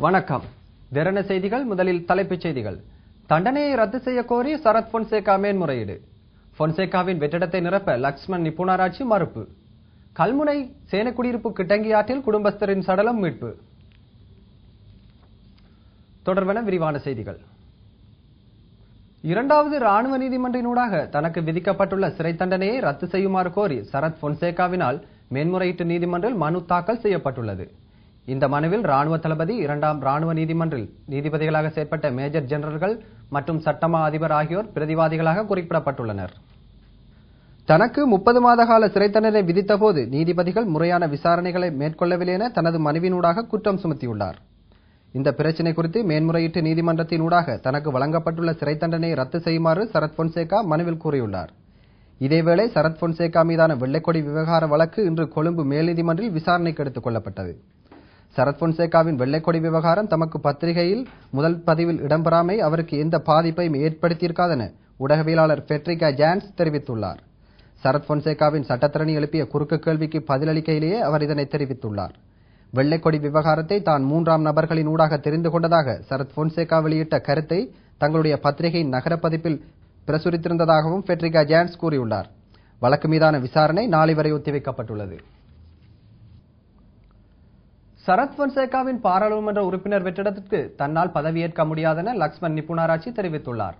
வணக்கம். திறன செய்திகள். முதலில் தலைப்புச் செய்திகள். தண்டனையை ரத்து செய்ய கோரி சரத் பொன்சேகா மேன்முறையீடு. பொன்சேகாவின் வெற்றிடத்தை நிரப்ப லக்ஷ்மன் நிபுணராட்சி மறுப்பு. கல்முனை சேனக்குடியிருப்பு கிட்டங்கியாற்றில் குடும்பஸ்தரின் சடலம் மீட்பு. தொடர்பான விரிவான செய்திகள். இரண்டாவது ராணுவ நீதிமன்றினூடாக தனக்கு விதிக்கப்பட்டுள்ள சிறை தண்டனையை ரத்து செய்யுமாறு கோரி சரத் பொன்சேகாவினால் மேன்முறையீட்டு நீதிமன்றில் மனு தாக்கல் செய்யப்பட்டுள்ளது. இந்த மனுவில் ராணுவ தளபதி, இரண்டாம் ராணுவ நீதிமன்றில் நீதிபதிகளாக செயற்பட்ட மேஜர் ஜெனரல்கள் மற்றும் சட்டமா அதிபர் ஆகியோர் பிரதிவாதிகளாக குறிப்பிடப்பட்டுள்ளனர். தனக்கு 30 மாத கால சிறை தண்டனை விதித்த போது நீதிபதிகள் முறையான விசாரணைகளை மேற்கொள்ளவில்லை என தனது மனுவினூடாக குற்றம் சுமத்தியுள்ளார். இந்த பிரச்சினை குறித்து மேன்முறையீட்டு நீதிமன்றத்தினூடாக தனக்கு வழங்கப்பட்டுள்ள சிறை தண்டனையை ரத்து செய்யுமாறு சரத் பொன்சேகா மனுவில் கூறியுள்ளார். இதேவேளை சரத் பொன்சேகா மீதான வெள்ளைக்கொடி விவகார வழக்கு இன்று கொழும்பு மேல் நீதிமன்றில் விசாரணைக்கு எடுத்துக் கொள்ளப்பட்டது. சரத் பொன்சேகாவின் வெள்ளைக்கொடி விவகாரம் தமக்கு பத்திரிகையில் முதல் பதிவில் இடம்பெறாமை அவருக்கு எந்த பாதிப்பையும் ஏற்படுத்தியிருக்காதென ஊடகவியலாளர் பெட்ரிகா ஜான்ஸ் தெரிவித்துள்ளார். சரத் பொன்சேகாவின் சட்டத்தரணி எழுப்பிய குறுக்கு கேள்விக்கு பதிலளிக்கையிலேயே அவர் இதனை தெரிவித்துள்ளார். வெள்ளைக்கொடி விவகாரத்தை தான் 3ஆம் நபர்களின் ஊடாக தெரிந்து கொண்டதாக சரத் பொன்சேகா வெளியிட்ட கருத்தை தங்களுடைய பத்திரிகையின் நகர பதிப்பில் பிரசுரித்திருந்ததாகவும் பெட்ரிகா ஜான்ஸ் கூறியுள்ளார். வழக்கு மீதான விசாரணை நாளை வரை ஒத்திவைக்கப்பட்டுள்ளது. சரத் பொன்சேகாவின் பாராளுமன்ற உறுப்பினர் வெற்றிடத்திற்கு தன்னால் பதவியேற்க முடியாதென லக்ஷ்மன் நிபுணராட்சி தெரிவித்துள்ளார்.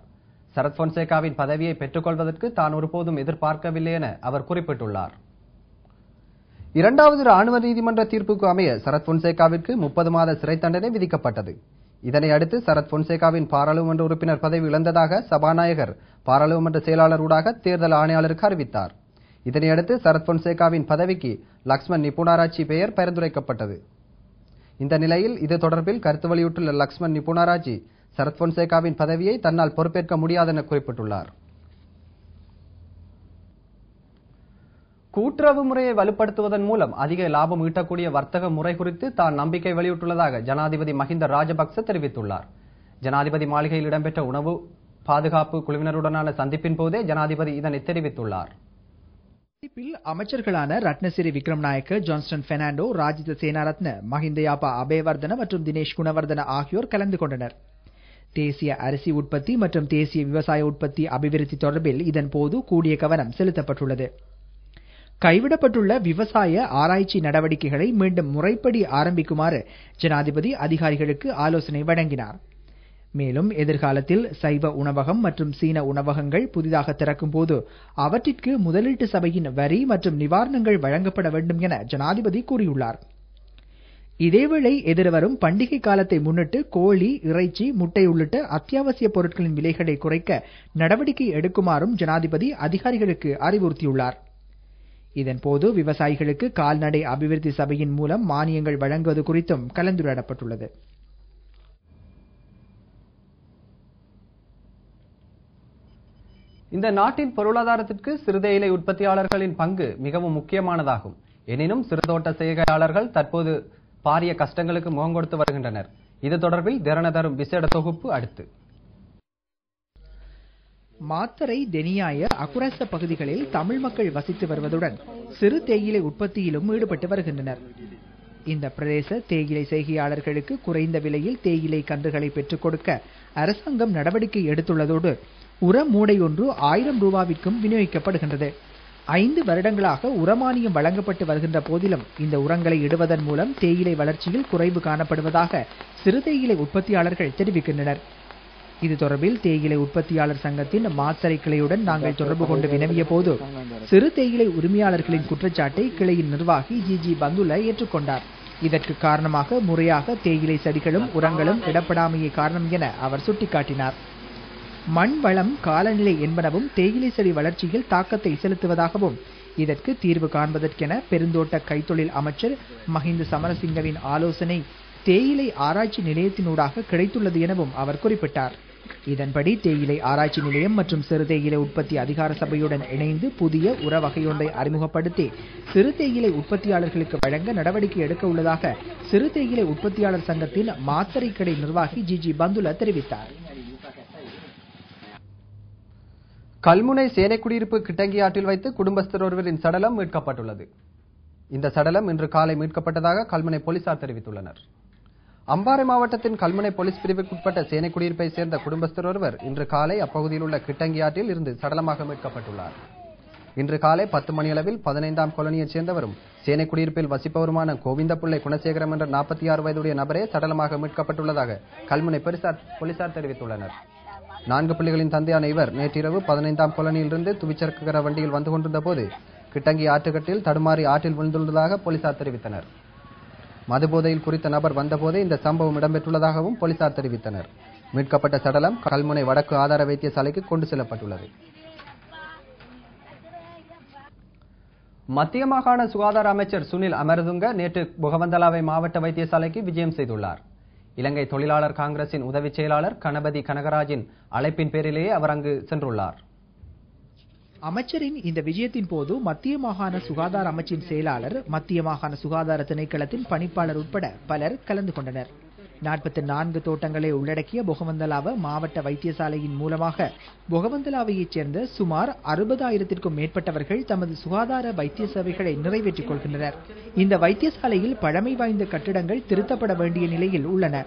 சரத் பொன்சேகாவின் பதவியை பெற்றுக்கொள்வதற்கு தான் ஒருபோதும் எதிர்பார்க்கவில்லை என அவர் குறிப்பிட்டுள்ளார். இரண்டாவது ராணுவ நீதிமன்ற தீர்ப்புக்கு அமைய சரத் பொன்சேகாவிற்கு 30 மாத சிறை தண்டனை விதிக்கப்பட்டது. இதனை அடுத்து சரத் பொன்சேகாவின் பாராளுமன்ற உறுப்பினர் பதவி இழந்ததாக சபாநாயகர் பாராளுமன்ற செயலாளர் ஊடாக தேர்தல் ஆணையாளருக்கு அறிவித்தார். இதனையடுத்து சரத் பொன்சேகாவின் பதவிக்கு லக்ஷ்மன் நிபுணராட்சி பெயர் பரிந்துரைக்கப்பட்டது. இந்த நிலையில் இது தொடர்பில் கருத்து வெளியிட்டுள்ள லக்ஷ்மன் நிபுணராட்சி சரத் பொன்சேகாவின் பதவியை தன்னால் பொறுப்பேற்க முடியாதென குறிப்பிட்டுள்ளார். கூட்டுறவு முறையை வலுப்படுத்துவதன் மூலம் அதிக லாபம் ஈட்டக்கூடிய வர்த்தக முறை குறித்து தான் நம்பிக்கை வெளியிட்டுள்ளதாக ஜனாதிபதி மஹிந்த ராஜபக்ச தெரிவித்துள்ளார். ஜனாதிபதி மாளிகையில் இடம்பெற்ற உணவு பாதுகாப்பு குழுவினருடனான சந்திப்பின் போதே ஜனாதிபதி இதனை தெரிவித்துள்ளார். அமைச்சர்களான ரத்னசிறி விக்ரம்நாயக்க, ஜான்ஸ்டன் பெர்னாண்டோ, ராஜித சேனாரத்ன, மஹிந்த யாப்பா அபேவர்தன மற்றும் தினேஷ் குணவர்தன ஆகியோர் கலந்து கொண்டனர். தேசிய அரிசி உற்பத்தி மற்றும் தேசிய விவசாய உற்பத்தி அபிவிருத்தி தொடர்பில் இதன் போது கூடிய கவனம் செலுத்தப்பட்டுள்ளது. கைவிடப்பட்டுள்ள விவசாய ஆராய்ச்சி நடவடிக்கைகளை மீண்டும் முறைப்படி ஆரம்பிக்குமாறு ஜனாதிபதி அதிகாரிகளுக்கு ஆலோசனை வழங்கினார். மேலும் எதிர்காலத்தில் சைவ உணவகம் மற்றும் சீன உணவகங்கள் புதிதாக திறக்கும் போது அவற்றிற்கு முதலீட்டு சபையின் வரி மற்றும் நிவாரணங்கள் வழங்கப்பட வேண்டும் என ஜனாதிபதி கூறியுள்ளார். இதேவேளை எதிர்வரும் பண்டிகை காலத்தை முன்னிட்டு கோழி, இறைச்சி, முட்டை உள்ளிட்ட அத்தியாவசிய பொருட்களின் விலைகளை குறைக்க நடவடிக்கை எடுக்குமாறும் ஜனாதிபதி அதிகாரிகளுக்கு அறிவுறுத்தியுள்ளார். இதன்போது விவசாயிகளுக்கு கால்நடை அபிவிருத்தி சபையின் மூலம் மானியங்கள் வழங்குவது குறித்தும் கலந்துரையாடப்பட்டுள்ளது. இந்த நாட்டின் பொருளாதாரத்திற்கு சிறுதேயிலை உற்பத்தியாளர்களின் பங்கு மிகவும் முக்கியமானதாகும். எனினும் சிறுதோட்ட செய்கையாளர்கள் தற்போது பாரிய கஷ்டங்களுக்கு முகம் கொடுத்து வருகின்றனர். இது தொடர்பில் திறன தரும் விசேட தொகுப்பு அடுத்து. மாத்தறை, தெனியாய, அக்குரச பகுதிகளில் தமிழ் மக்கள் வசித்து வருவதுடன் சிறு தேயிலை உற்பத்தியிலும் ஈடுபட்டு வருகின்றனர். இந்த பிரதேச தேயிலை செய்கையாளர்களுக்கு குறைந்த விலையில் தேயிலை கன்றுகளை பெற்றுக் கொடுக்க அரசாங்கம் நடவடிக்கை எடுத்துள்ளதோடு உர மூடை ஒன்று 1000 ரூபாவிற்கும் விநியோகிக்கப்படுகின்றது. 5 வருடங்களாக உரமானியம் வழங்கப்பட்டு வருகின்ற போதிலும் இந்த உரங்களை இடுவதன் மூலம் தேயிலை வளர்ச்சியில் குறைவு காணப்படுவதாக சிறு தேயிலை உற்பத்தியாளர்கள் தெரிவிக்கின்றனர். இது தொடர்பில் தேயிலை உற்பத்தியாளர் சங்கத்தின் மாத்தறை கிளையுடன் நாங்கள் தொடர்பு கொண்டு வினவிய போது சிறு தேயிலை உரிமையாளர்களின் குற்றச்சாட்டை கிளையின் நிர்வாகி ஜி பந்துல ஏற்றுக்கொண்டார். இதற்கு காரணமாக முறையாக தேயிலை செடிகளும் உரங்களும் இடப்படாமையே காரணம் என அவர் சுட்டிக்காட்டினார். மண் வளம், காலநிலை என்பனவும் தேயிலை செடி வளர்ச்சியில் தாக்கத்தை செலுத்துவதாகவும் இதற்கு தீர்வு காண்பதற்கென பெருந்தோட்ட கைத்தொழில் அமைச்சர் மஹிந்த சமரசிங்கவின் ஆலோசனை தேயிலை ஆராய்ச்சி நிலையத்தினூடாக கிடைத்துள்ளது எனவும் அவர் குறிப்பிட்டார். இதன்படி தேயிலை ஆராய்ச்சி நிலையம் மற்றும் சிறு தேயிலை உற்பத்தி அதிகார சபையுடன் இணைந்து புதிய உர வகையொன்றை அறிமுகப்படுத்தி சிறு தேயிலை உற்பத்தியாளர்களுக்கு வழங்க நடவடிக்கை எடுக்க உள்ளதாக சிறு தேயிலை உற்பத்தியாளர் சங்கத்தின் மாத்தறை கடை நிர்வாகி ஜி பந்துல தெரிவித்தார். கல்முனை சேனைக்குடியிருப்பு கிட்டங்கியாற்றில் வைத்து குடும்பஸ்தர் ஒருவரின் சடலம் மீட்கப்பட்டுள்ளது. இந்த சடலம் இன்று காலை மீட்கப்பட்டதாக கல்முனை போலீசார் தெரிவித்துள்ளனர். அம்பாறை மாவட்டத்தின் கல்முனை போலீஸ் பிரிவுக்குட்பட்ட சேனைக்குடியிருப்பை சேர்ந்த குடும்பஸ்தர் ஒருவர் இன்று காலை அப்பகுதியில் உள்ள கிட்டங்கி ஆற்றில் இருந்து சடலமாக மீட்கப்பட்டுள்ளார். இன்று காலை 10 மணியளவில் 15ஆம் காலனியைச் சேர்ந்தவரும் சேனைக்குடியிருப்பில் வசிப்பவருமான கோவிந்தபிள்ளை குணசேகரம் என்ற 46 வயதுடைய நபரே சடலமாக மீட்கப்பட்டுள்ளதாக கல்முனை போலீசார் தெரிவித்துள்ளனர். 4 பிள்ளைகளின் தந்தையான இவர் நேற்றிரவு 15ஆம் காலனியிலிருந்து துவிச்சக்கர வண்டியில் வந்து கொண்டிருந்த போது கிட்டங்கி ஆற்றுக்கட்டில் தடுமாறி ஆற்றில் விழுந்துள்ளதாக போலீசார் தெரிவித்தனர். மதுபோதையில் குறித்த நபர் வந்தபோதே இந்த சம்பவம் இடம்பெற்றுள்ளதாகவும் போலீசார் தெரிவித்தனர். மீட்கப்பட்ட சடலம் கல்முனை வடக்கு ஆதார வைத்தியசாலைக்கு கொண்டு செல்லப்பட்டுள்ளது. மத்திய மாகாண சுகாதார அமைச்சர் சுனில் அமரதுங்க நேற்று பொகவந்தலாவை மாவட்ட வைத்தியசாலைக்கு விஜயம் செய்துள்ளார். இலங்கை தொழிலாளர் காங்கிரசின் உதவி செயலாளர் கணபதி கனகராஜின் அழைப்பின் பேரிலேயே அவர் அங்கு சென்றுள்ளார். அமைச்சரின் இந்த விஜயத்தின் போது மத்திய மாகாண சுகாதார அமைச்சின் செயலாளர், மத்திய மாகாண சுகாதார திணைக்களத்தின் பணிப்பாளர் உட்பட பலர் கலந்து கொண்டனர். 44 தோட்டங்களை உள்ளடக்கிய பொகவந்தலாவ மாவட்ட வைத்தியசாலையின் மூலமாக பொகவந்தலாவையைச் சேர்ந்த சுமார் 60,000க்கும் மேற்பட்டவர்கள் தமது சுகாதார வைத்திய சேவைகளை நிறைவேற்றிக் கொள்கின்றனர். இந்த வைத்தியசாலையில் பழமை வாய்ந்த கட்டிடங்கள் திருத்தப்பட வேண்டிய நிலையில் உள்ளன.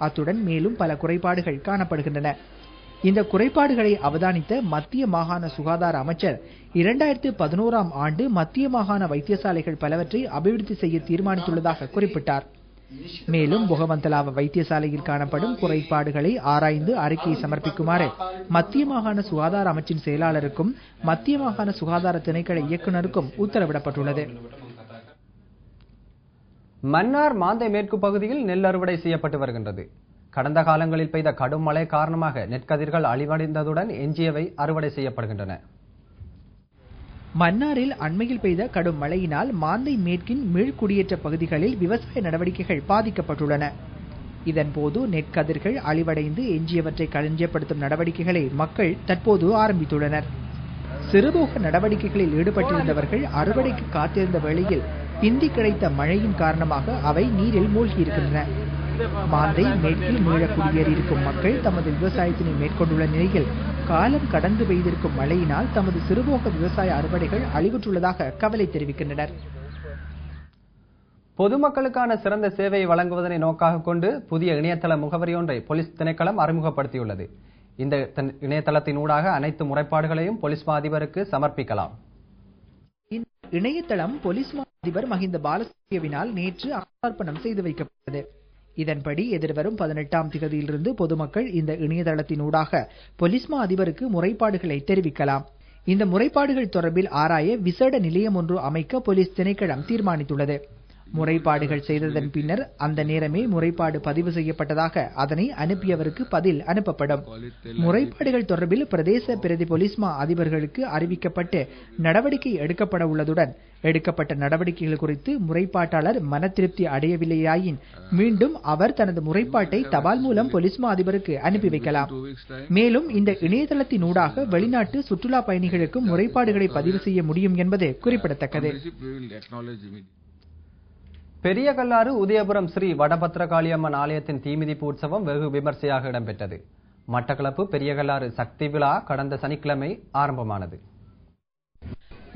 அத்துடன் மேலும் பல குறைபாடுகள் காணப்படுகின்றன. இந்த குறைபாடுகளை அவதானித்த மத்திய மாகாண சுகாதார அமைச்சர் 2011ஆம் ஆண்டு மத்திய மாகாண வைத்தியசாலைகள் பலவற்றை அபிவிருத்தி செய்ய தீர்மானித்துள்ளதாக குறிப்பிட்டார். மேலும் பொகவந்தலாவ வைத்தியசாலையில் காணப்படும் குறைபாடுகளை ஆராய்ந்து அறிக்கையை சமர்ப்பிக்குமாறு மத்திய மாகாண சுகாதார அமைச்சின் செயலாளருக்கும் மத்திய மாகாண சுகாதார திணைக்கள இயக்குநருக்கும் உத்தரவிடப்பட்டுள்ளது. மன்னார் மாந்தை மேற்கு பகுதியில் நெல் அறுவடை செய்யப்பட்டு வருகின்றது. கடந்த காலங்களில் பெய்த கடும் மழை காரணமாக நெற்கதிர்கள் அழிவடைந்ததுடன் எஞ்சியவை அறுவடை செய்யப்படுகின்றன. மன்னாரில் அண்மையில் பெய்த கடும் மழையினால் மாந்தை மேற்கின் மீள்குடியேற்ற பகுதிகளில் விவசாய நடவடிக்கைகள் பாதிக்கப்பட்டுள்ளன. இதன்போது நெற்கதிர்கள் அழிவடைந்து எஞ்சியவற்றை களஞ்சியப்படுத்தும் நடவடிக்கைகளை மக்கள் தற்போது ஆரம்பித்துள்ளனர். சிறுபோக நடவடிக்கைகளில் ஈடுபட்டிருந்தவர்கள் அறுவடைக்கு காத்திருந்த வேளையில் பிந்தி கிடைத்த மழையின் காரணமாக அவை நீரில் மூழ்கியிருக்கின்றன. மாந்தை மேற்கில் மீள குடியேறியிருக்கும் மக்கள் தமது விவசாயத்தினை மேற்கொண்டுள்ள நிலையில் காலம் கடந்து பெய்திருக்கும் மழையினால் தமது சிறுபோக விவசாய அறுவடைகள் அழிவுற்றுள்ளதாக கவலை தெரிவிக்கின்றனர். பொதுமக்களுக்கான சிறந்த சேவையை வழங்குவதனை நோக்காக கொண்டு புதிய இணையதள முகவரி ஒன்றை போலீஸ் திணைக்களம் அறிமுகப்படுத்தியுள்ளது. இந்த இணையதளத்தின் ஊடாக அனைத்து முறைப்பாடுகளையும் போலீஸ் மா அதிபருக்கு சமர்ப்பிக்கலாம். இணையதளம் போலீஸ் மா அதிபர் மஹிந்த பாலசூரியவினால் நேற்று அர்ப்பணம் செய்து வைக்கப்பட்டது. இதன்படி எதிர்வரும் 18ஆம் திகதியிலிருந்து பொதுமக்கள் இந்த இணையதளத்தின் ஊடாக போலீஸ் மா அதிபருக்கு முறைப்பாடுகளை தெரிவிக்கலாம். இந்த முறைப்பாடுகள் தொடர்பில் ஆராய விசேட நிலையம் ஒன்று அமைக்க போலீஸ் திணைக்களம் தீர்மானித்துள்ளது. முறைப்பாடுகள் செய்ததன் பின்னர் அந்த நேரமே முறைப்பாடு பதிவு செய்யப்பட்டதாக அதனை அனுப்பியவருக்கு பதில் அனுப்பப்படும். முறைப்பாடுகள் தொடர்பில் பிரதேச பிரதி போலீஸ் மா அதிபர்களுக்கு அறிவிக்கப்பட்டு நடவடிக்கை எடுக்கப்பட உள்ளதுடன் எடுக்கப்பட்ட நடவடிக்கைகள் குறித்து முறைப்பாட்டாளர் மன திருப்தி அடையவில்லையாயின் மீண்டும் அவர் தனது முறைப்பாட்டை தபால் மூலம் போலீஸ் மா அதிபருக்கு அனுப்பி வைக்கலாம். மேலும் இந்த இணையதளத்தின் ஊடாக வெளிநாட்டு சுற்றுலா பயணிகளுக்கும் முறைப்பாடுகளை பதிவு செய்ய முடியும் என்பது குறிப்பிடத்தக்கது. பெரிய கல்லாறு உதயபுரம் ஸ்ரீ வடபத்ரகாளியம்மன் ஆலயத்தின் தீமிதிப்பு உற்சவம் வெகு விமர்சையாக இடம்பெற்றது. மட்டக்களப்பு பெரிய கல்லாறு சக்தி விழா கடந்த சனிக்கிழமை ஆரம்பமானது.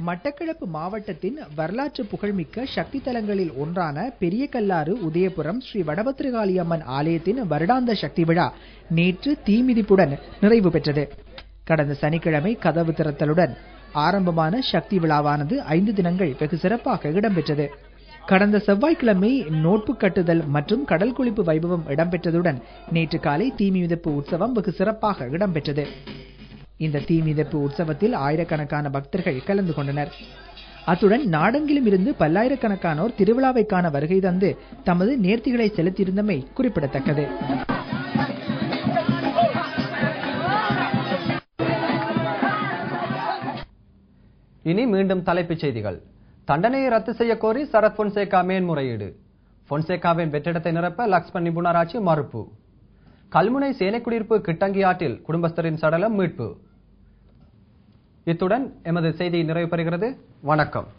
மட்டக்களப்பு மாவட்டத்தின் வரலாற்று புகழ்மிக்க சக்தி தலங்களில் ஒன்றான பெரிய கல்லாறு உதயபுரம் ஸ்ரீ வடபத்ரகாளியம்மன் ஆலயத்தின் வருடாந்த சக்தி விழா நேற்று தீமிதிப்புடன் நிறைவு பெற்றது. கடந்த சனிக்கிழமை கதவு திறத்தலுடன் ஆரம்பமான சக்தி விழாவானது 5 தினங்கள் வெகு சிறப்பாக இடம்பெற்றது. கடந்த செவ்வாய்க்கிழமை நோட்பு கட்டுதல் மற்றும் கடல் குளிப்பு வைபவம் இடம்பெற்றதுடன் நேற்று காலை தீமிதிப்பு உற்சவம் வெகு சிறப்பாக இடம்பெற்றது. இந்த தீமிதிப்பு உற்சவத்தில் ஆயிரக்கணக்கான பக்தர்கள் கலந்து கொண்டனர். அத்துடன் நாடெங்கிலும் இருந்து பல்லாயிரக்கணக்கானோர் திருவிழாவை காண வருகை தந்து தமது நேர்த்திகளை செலுத்தியிருந்தமை குறிப்பிடத்தக்கது. இனி மீண்டும் தலைப்புச் செய்திகள். தண்டனையை ரத்து செய்ய கோரி சரத் பொன்சேகா மேன்முறையீடு. பொன்சேகாவின் வெற்றிடத்தை நிரப்ப லக்ஷ்மன் நிபுணராட்சி மறுப்பு. கல்முனை சேனைக்குடியிருப்பு கிட்டங்கி ஆற்றில் குடும்பஸ்தரின் சடலம் மீட்பு. இத்துடன் எமது செய்தி நிறைவு பெறுகிறது. வணக்கம்.